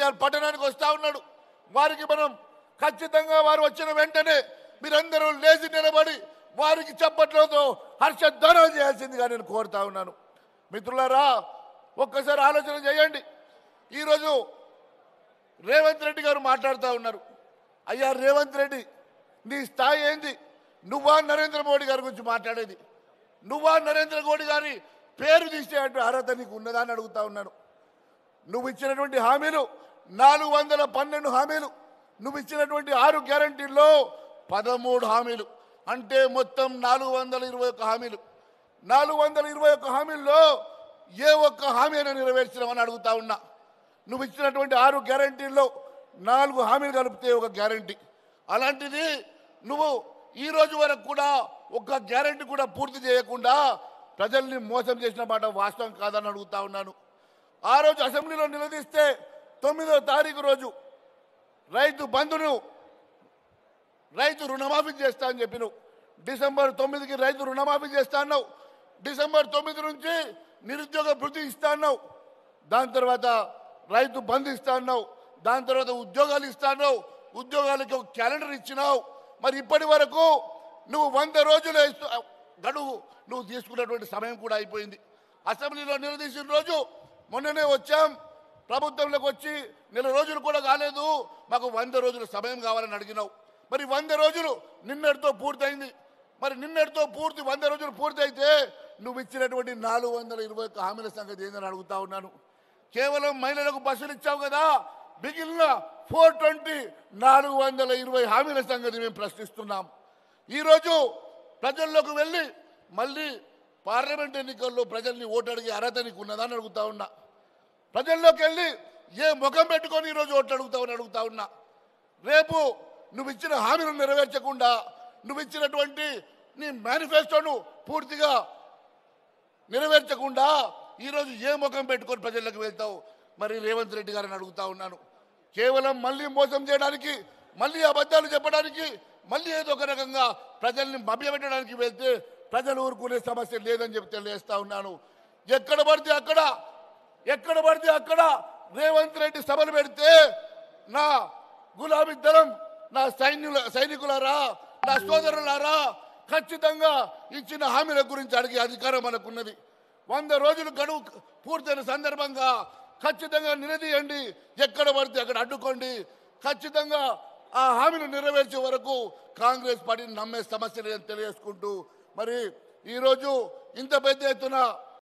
జగిత్యాల పట్టణానికి వస్తూ ఉన్నాడు. వారికి మనం ఖచ్చితంగా వారు వచ్చిన వెంటనే మీరందరూ లేచి నిలబడి వారికి చప్పట్లతో హర్షధ్వానం చేయాల్సిందిగా నేను కోరుతా ఉన్నాను. మిత్రులారా, ఒక్కసారి ఆలోచన చేయండి. ఈరోజు రేవంత్ రెడ్డి గారు మాట్లాడుతూ ఉన్నారు. అయ్యా రేవంత్ రెడ్డి, నీ స్థాయి ఏంది? నువ్వా నరేంద్ర మోడీ గారి గురించి మాట్లాడేది? నువ్వా నరేంద్ర మోడీ గారి పేరు తీసేటువంటి అర్హత నీకు ఉన్నదా అని అడుగుతా ఉన్నాను. నువ్వు ఇచ్చినటువంటి హామీలు 412 హామీలు, నువ్వు ఇచ్చినటువంటి 6 గ్యారంటీల్లో 13 హామీలు, అంటే మొత్తం 421 హామీలు. 421 హామీల్లో ఏ ఒక్క హామీ అయినా నెరవేర్చినామని అడుగుతా ఉన్నా. నువ్వు ఇచ్చినటువంటి 6 గ్యారంటీల్లో 4 హామీలు కలిపితే ఒక గ్యారంటీ. అలాంటిది నువ్వు ఈ రోజు వరకు కూడా ఒక్క గ్యారంటీ కూడా పూర్తి చేయకుండా ప్రజల్ని మోసం చేసిన మాట వాస్తవం కాదని అడుగుతా ఉన్నాను. ఆ రోజు అసెంబ్లీలో నిలదీస్తే 9వ తారీఖు రోజు రైతు బంధును, రైతు రుణమాఫీ చేస్తా అని చెప్పినావు. డిసెంబర్ 9కి రైతు రుణమాఫీ చేస్తా అన్నావు. డిసెంబర్ 9 నుంచి నిరుద్యోగ భృతి ఇస్తా అన్నావు. దాని తర్వాత రైతు బంధు ఇస్తా అన్నావు. దాని తర్వాత ఉద్యోగాలు ఇస్తా అన్నావు. ఉద్యోగాలకి ఒక క్యాలెండర్ ఇచ్చినావు. మరి ఇప్పటి వరకు నువ్వు 100 రోజులు గడువు నువ్వు తీసుకున్నటువంటి సమయం కూడా అయిపోయింది. అసెంబ్లీలో నిలదీసిన రోజు మొన్ననే వచ్చాం, ప్రభుత్వంలోకి వచ్చి 1 రోజులు కూడా కాలేదు, మాకు 100 రోజుల సమయం కావాలని అడిగినావు. మరి 100 రోజులు నిన్నటితో పూర్తయింది. మరి నిన్నటితో 100 రోజులు పూర్తయితే నువ్వు ఇచ్చినటువంటి 421 హామీల సంగతి ఏందని అడుగుతా ఉన్నాను. కేవలం మహిళలకు బస్సులు ఇచ్చావు కదా, మిగిలిన 420 420 హామీల సంగతి మేము ప్రశ్నిస్తున్నాం. ఈరోజు ప్రజల్లోకి వెళ్ళి మళ్ళీ పార్లమెంట్ ఎన్నికల్లో ప్రజల్ని ఓటు అడిగే అర్హత నీకు ఉన్నదని అడుగుతా ఉన్నా. ప్రజల్లోకి వెళ్ళి ఏ ముఖం పెట్టుకొని ఈరోజు ఓట్లు అడుగుతావని అడుగుతా ఉన్నా. రేపు నువ్వు ఇచ్చిన హామీలను నెరవేర్చకుండా, నువ్వు ఇచ్చినటువంటి నీ మేనిఫెస్టోను పూర్తిగా నెరవేర్చకుండా ఈరోజు ఏ ముఖం పెట్టుకొని ప్రజల్లోకి వెళ్తావు? మరి రేవంత్ రెడ్డి గారిని అడుగుతా ఉన్నాను. కేవలం మళ్ళీ మోసం చేయడానికి, మళ్ళీ అబద్ధాలు చెప్పడానికి, మళ్ళీ ఏదో ఒక రకంగా ప్రజల్ని మభ్యపెట్టడానికి వెళ్తే ప్రజలు ఊరుకునే సమస్య లేదని చెప్పి తెలియజేస్తా ఉన్నాను. ఎక్కడ పడితే అక్కడ రేవంత్ రెడ్డి సభలు పెడితే నా గులాబీ దళం, నా సైనికులారా, నా సోదరులారా, ఖచ్చితంగా ఇచ్చిన హామీల గురించి అడిగే అధికారం మనకున్నది. 100 రోజులు గడువు పూర్తయిన సందర్భంగా ఖచ్చితంగా నిలదీయండి. ఎక్కడ పడితే అక్కడ అడ్డుకోండి. ఖచ్చితంగా ఆ హామీలు నెరవేర్చే వరకు కాంగ్రెస్ పార్టీని నమ్మే సమస్య లేదని తెలియజేసుకుంటూ, మరి ఈరోజు ఇంత పెద్ద ఎత్తున